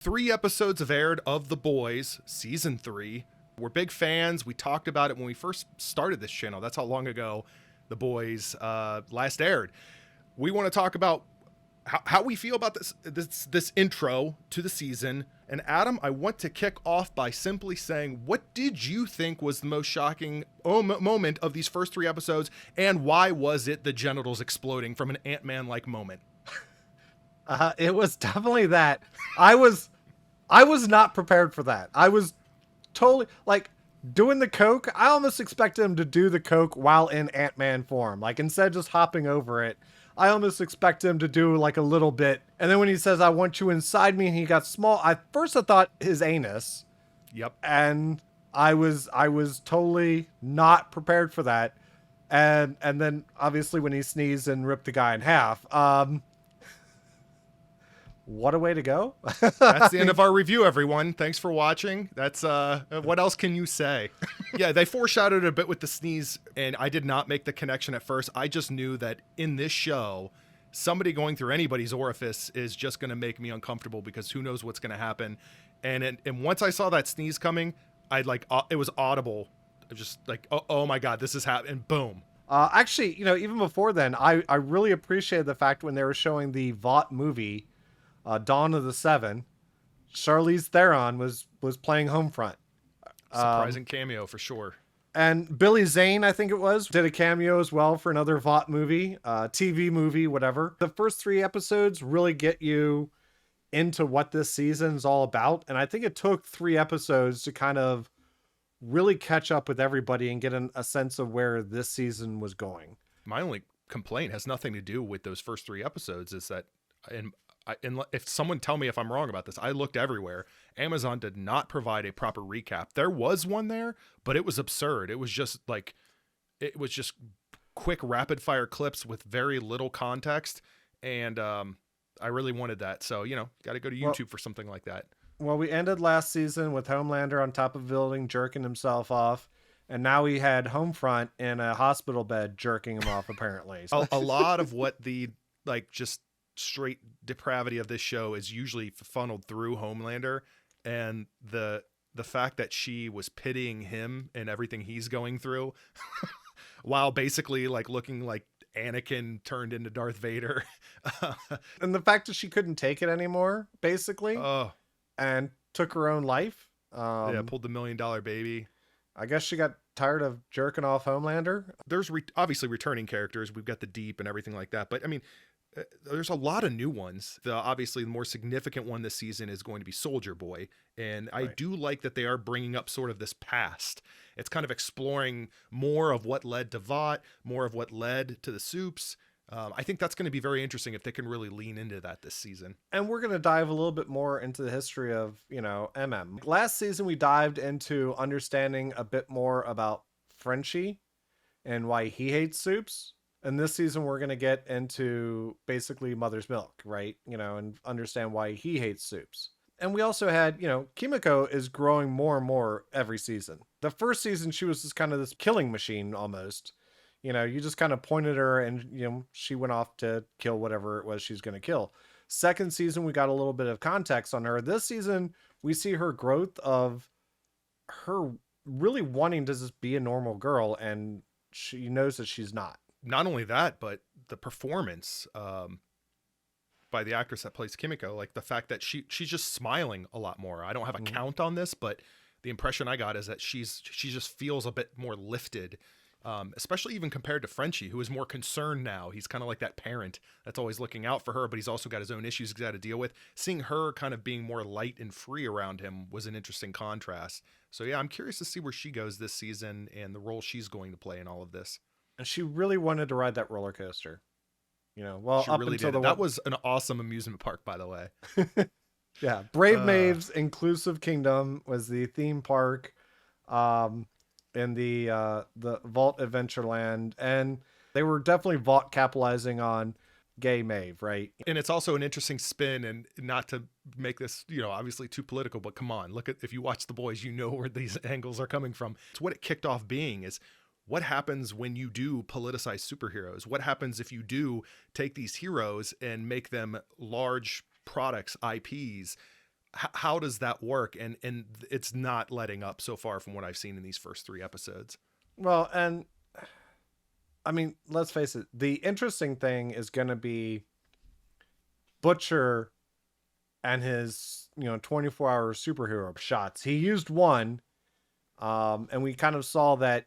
3 episodes have aired of The Boys, season 3. We're big fans. We talked about it when we first started this channel. That's how long ago The Boys last aired. We want to talk about how we feel about this intro to the season. And Adam, I want to kick off by simply saying, what did you think was the most shocking moment of these first 3 episodes, and why was it the genitals exploding from an Ant-Man-like moment? It was definitely that. I was not prepared for that. I was totally like doing the coke. I almost expected him to do the coke while in Ant-Man form. Like instead of just hopping over it, I almost expected him to do like a little bit. And then when he says, "I want you inside me," and he got small, I thought his anus. Yep. And I was totally not prepared for that. And then obviously when he sneezed and ripped the guy in half, what a way to go. That's the end of our review, everyone. Thanks for watching. That's what else can you say? Yeah, they foreshadowed a bit with the sneeze, and I did not make the connection at first. I just knew that in this show, somebody going through anybody's orifice is just going to make me uncomfortable because who knows what's going to happen. And once I saw that sneeze coming, it was audible. I was just like, oh my God, this is happening. Boom. Actually, even before then, I really appreciated the fact when they were showing the Vought movie, Dawn of the Seven, Charlize Theron was playing Homefront. Surprising cameo for sure. And Billy Zane, I think it was, did a cameo as well for another Vought movie, TV movie, whatever. The first 3 episodes really get you into what this season's all about. And I think it took 3 episodes to kind of really catch up with everybody and get a sense of where this season was going. My only complaint has nothing to do with those first 3 episodes is that, and if someone tell me if I'm wrong about this, I looked everywhere. Amazon did not provide a proper recap. There was one there, but it was absurd. It was just quick rapid fire clips with very little context. And I really wanted that. So, got to go to YouTube for something like that. Well, we ended last season with Homelander on top of a building jerking himself off. And now we had Homefront in a hospital bed jerking him off, apparently. A lot of what the just straight depravity of this show is usually funneled through Homelander, and the fact that she was pitying him and everything he's going through while basically looking like Anakin turned into Darth Vader. And the fact that she couldn't take it anymore, basically, and took her own life. Pulled the $1 million baby. I guess she got tired of jerking off Homelander. There's obviously returning characters. We've got the Deep and everything like that, but I mean, there's a lot of new ones. Obviously, the more significant one this season is going to be Soldier Boy. And I do like that they are bringing up sort of this past. It's kind of exploring more of what led to Vought, more of what led to the Soups. I think that's going to be very interesting if they can really lean into that this season. And we're going to dive a little bit more into the history of, MM. Last season, we dived into understanding a bit more about Frenchie and why he hates soups. And this season, we're going to get into basically Mother's Milk, right? And understand why he hates soups. And we also had, Kimiko is growing more and more every season. The first season, she was just kind of this killing machine almost. You just kind of pointed her and, she went off to kill whatever it was she's going to kill. Second season, we got a little bit of context on her. This season, we see her growth of her really wanting to just be a normal girl. And she knows that she's not. Not only that, but the performance by the actress that plays Kimiko, like the fact that she's just smiling a lot more. I don't have a count on this, but the impression I got is that she just feels a bit more lifted, especially even compared to Frenchie, who is more concerned now. He's kind of like that parent that's always looking out for her, but he's also got his own issues he's got to deal with. Seeing her kind of being more light and free around him was an interesting contrast. So yeah, I'm curious to see where she goes this season and the role she's going to play in all of this. And she really wanted to ride that roller coaster, she really did. That was an awesome amusement park, by the way. Yeah. Brave Maeve's Inclusive Kingdom was the theme park, in the Vault Adventureland. And they were definitely Vought capitalizing on gay Maeve, right? And it's also an interesting spin, and not to make this, obviously too political, but come on, if you watch The Boys, where these angles are coming from. It's what it kicked off being is, what happens when you do politicize superheroes? What happens if you do take these heroes and make them large products, IPs? how does that work? And it's not letting up so far from what I've seen in these first 3 episodes. Well, and I mean, let's face it. The interesting thing is going to be Butcher and his, 24-hour superhero shots. He used one, and we kind of saw that,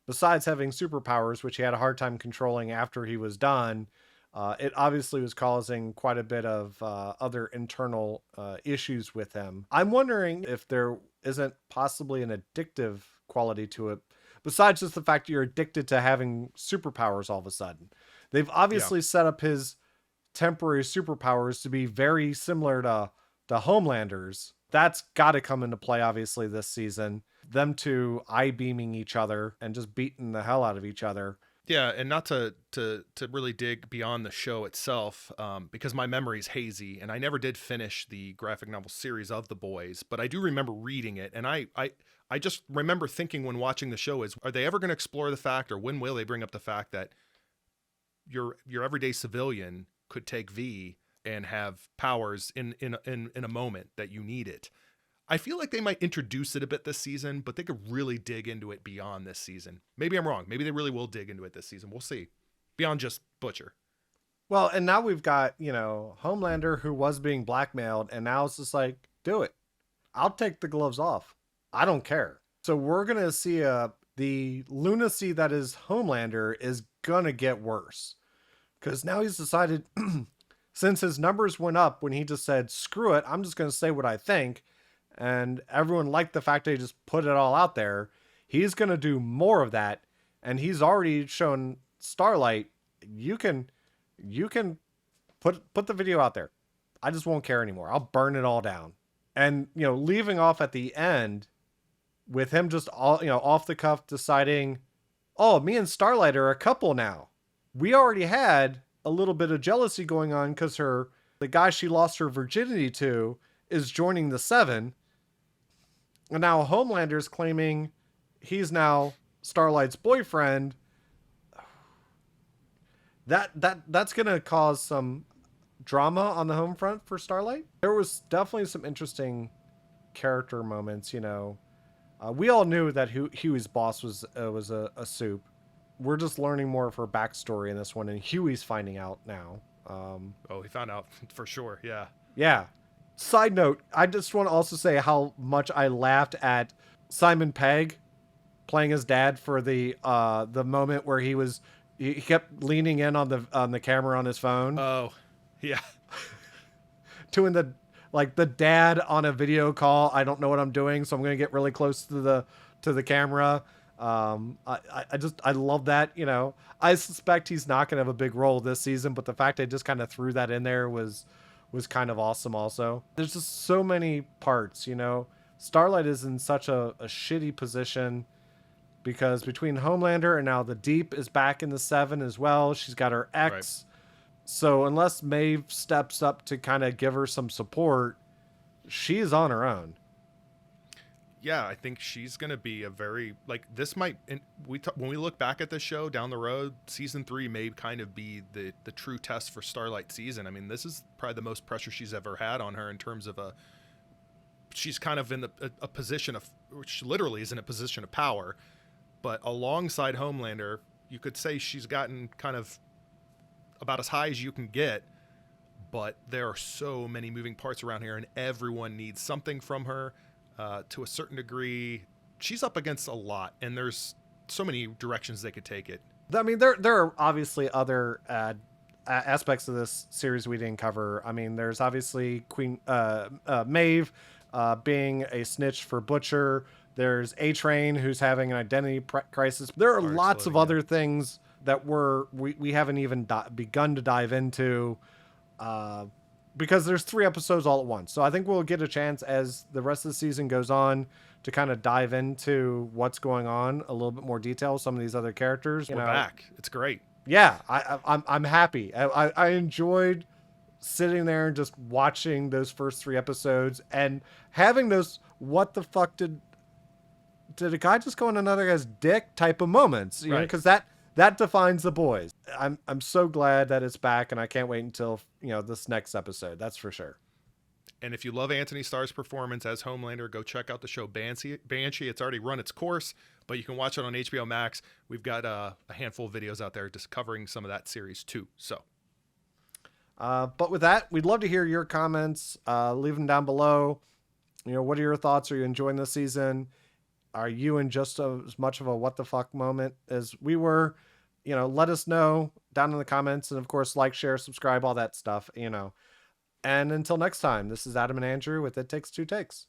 besides having superpowers, which he had a hard time controlling after he was done, it obviously was causing quite a bit of other internal issues with him. I'm wondering if there isn't possibly an addictive quality to it, besides just the fact that you're addicted to having superpowers all of a sudden. They've obviously set up his temporary superpowers to be very similar to Homelander's. That's got to come into play, obviously, this season. Them two eye-beaming each other and just beating the hell out of each other. Yeah, and not to really dig beyond the show itself, because my memory's hazy, and I never did finish the graphic novel series of The Boys, but I do remember reading it, and I just remember thinking when watching the show are they ever going to explore the fact, or when will they bring up the fact that your everyday civilian could take V and have powers in a moment that you need it? I feel like they might introduce it a bit this season, but they could really dig into it beyond this season. Maybe I'm wrong. Maybe they really will dig into it this season. We'll see. Beyond just Butcher. Well, and now we've got, Homelander, who was being blackmailed, and now it's just like, do it. I'll take the gloves off. I don't care. So we're going to see the lunacy that is Homelander is going to get worse. Because now he's decided, since his numbers went up when he just said, screw it, I'm just going to say what I think, and everyone liked the fact that he just put it all out there, he's going to do more of that. And he's already shown Starlight, you can put the video out there. I just won't care anymore. I'll burn it all down. And, leaving off at the end with him just all, off the cuff deciding, oh, me and Starlight are a couple now. We already had a little bit of jealousy going on because the guy she lost her virginity to is joining the Seven. And now Homelander's claiming he's now Starlight's boyfriend. That's going to cause some drama on the home front for Starlight. There was definitely some interesting character moments, We all knew that Hughie's boss was a soup. We're just learning more of her backstory in this one, and Hughie's finding out now. He found out for sure, yeah. Yeah. Side note, I just want to also say how much I laughed at Simon Pegg playing his dad for the moment where he kept leaning in on the camera on his phone. Oh, yeah. Doing the dad on a video call. I don't know what I'm doing, so I'm going to get really close to the camera. I love that, I suspect he's not going to have a big role this season, but the fact I just kind of threw that in there was kind of awesome also. There's just so many parts, Starlight is in such a shitty position because between Homelander and now the Deep is back in the Seven as well. She's got her ex. Right. So unless Maeve steps up to kind of give her some support, she is on her own. Yeah, I think she's going to be a very, this might, when we look back at this show down the road, season 3 may kind of be the true test for Starlight season. I mean, this is probably the most pressure she's ever had on her in terms of she's kind of in a position of, which literally is in a position of power, but alongside Homelander, you could say she's gotten kind of about as high as you can get, but there are so many moving parts around here and everyone needs something from her. To a certain degree, she's up against a lot, and there's so many directions they could take it. I mean, there are obviously other aspects of this series we didn't cover. I mean, there's obviously Maeve being a snitch for Butcher. There's A-Train, who's having an identity crisis. There are lots of other things that we haven't even begun to dive into. Because there's 3 episodes all at once. So I think we'll get a chance as the rest of the season goes on to kind of dive into what's going on a little bit more detail. Some of these other characters. We're back. It's great. Yeah, I'm happy. I enjoyed sitting there and just watching those first 3 episodes and having those what the fuck did a guy just go in another guy's dick type of moments. You know, because that defines The Boys. I'm so glad that it's back, and I can't wait until this next episode. That's for sure. And if you love Antony Starr's performance as Homelander, go check out the show Banshee. It's already run its course, but you can watch it on HBO Max. We've got a handful of videos out there just covering some of that series too. So, but with that, we'd love to hear your comments. Leave them down below. What are your thoughts? Are you enjoying the season? Are you in just as much of a what the fuck moment as we were? Let us know down in the comments. And of course, like, share, subscribe, all that stuff, And until next time, this is Adam and Andrew with It Takes Two Takes.